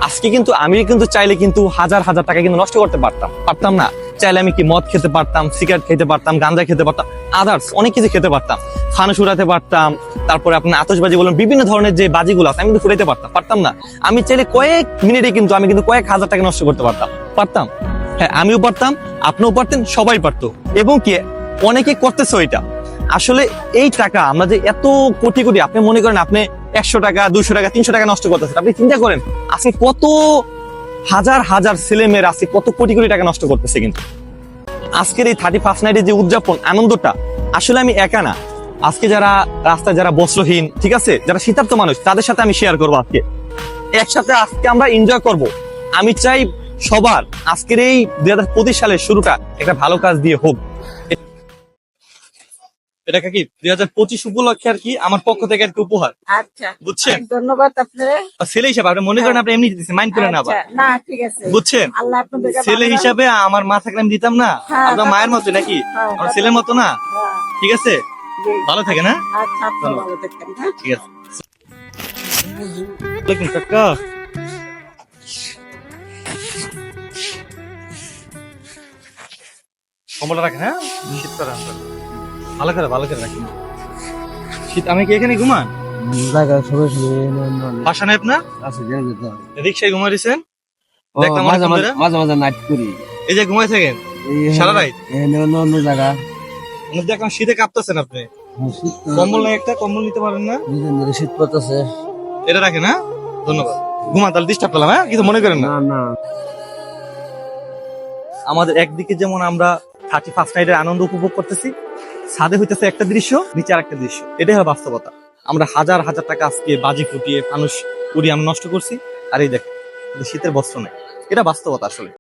আজকে কিন্তু আমি কিন্তু চাইলে কিন্তু হাজার হাজার টাকা কিন্তু নষ্ট করতে পারতাম না। চাইলে আমি কি মদ খেতে পারতাম, সিগারেট খেতে পারতাম, গাঁজা খেতে পারতাম, আদার্স অনেক কিছু খেতে পারতাম, ফানুস উড়াতে পারতাম, তারপরে আপনার আতশবাজি বলুন, বিভিন্ন ধরনের যে বাজিগুলো আছে আমি কিন্তু ফুটাইতে পারতাম না। আমি চাইলে কয়েক মিনিটে কিন্তু আমি কিন্তু কয়েক হাজার টাকা নষ্ট করতে পারতাম। হ্যাঁ, আমিও পারতাম, আপনিও পারতেন, সবাই পারতো। এবং কি অনেকে করতেছে ওইটা। আসলে এই টাকা আমরা যে এত কোটি কোটি, আপনি মনে করেন আপনি 100 টাকা, 200 টাকা, 300 টাকা নষ্ট করতেছেন, আপনি চিন্তা করেন আজকে কত হাজার হাজার ছেলে মেয়েরা আজকে কত কোটি কোটি টাকা নষ্ট করতেছে। কিন্তু আজকের এই 31st নাইটে যে উদযাপন আনন্দটা, আসলে আমি একা না, আজকে যারা রাস্তায় যারা বস্ত্রহীন, ঠিক আছে, যারা শীতার্ত মানুষ, তাদের সাথে আমি শেয়ার করবো। আজকে একসাথে আজকে আমরা এনজয় করব। আমি চাই সবার আজকের এই 2025 সালের শুরুটা একটা ভালো কাজ দিয়ে হোক। এটা কি 2025 উপলক্ষে আর কি আমার পক্ষ থেকে একটা উপহার। আচ্ছা, বুঝছেন? ধন্যবাদ আপনারে। ছেলে হিসাবে আপনি মনে করেন আপনি এমনি দিতেছেন, মাইন্ড করেন আবার। আচ্ছা, না ঠিক আছে, বুঝছেন? আল্লাহ আপনাদেরকে ছেলে ভালো হিসাবে আমার মা থাকলে আমি দিতাম না। হ্যাঁ, আপনার মায়ের মতো নাকি হ্যাঁ, আমার ছেলের মতো না? হ্যাঁ, ঠিক আছে, জি। ভালো থাকে না? আচ্ছা, আপনি ভালো থাকবেন, হ্যাঁ? ঠিক আছে। ওয়ালাইকুম কাকা। কম্বলটা রাখেন, হ্যাঁ, শীত করে আসবেন। ভালো করে রাখেন। শীত আমি কি এখানে ঘুমান? জায়গা সবাই শুনে বাসা নাই আপনার? আছে জেনে যেতে হবে। রিক্সায় ঘুমাই দিয়েছেন? ও, দেখলাম মাঝে অনেকক্ষণ মাঝে ধরে। মাঝে মাঝে নাইট করি। এই যে ঘুমাই থাকেন এই সারা রাত? এখানে অন্য অন্য জায়গা। দেখলাম শীতে কাঁপতেছেন আপনি। শীত তো কম্বল নাই, একটা কম্বল নিতে পারেন না? দুদিন ধরে শীত পড়তেছে। এটা রাখেন, হ্যাঁ, ধন্যবাদ। ঘুমান, তাহলে ডিস্টার্ব করলাম, হ্যাঁ, কিছু মনে করেন না। না না, আমাদের একদিকে যেমন আমরা 31st নাইটের আনন্দ উপভোগ করতেছি, ছাদে হইতেছে একটা দৃশ্য, নিচে আরেকটা দৃশ্য। এটাই হয় বাস্তবতা। আমরা হাজার হাজার টাকা আজকে বাজি ফুটিয়ে, ফানুস উড়িয়ে আমরা নষ্ট করছি। আর এই দেখেন, শীতের বস্ত্র নেই। এটা বাস্তবতা আসলে।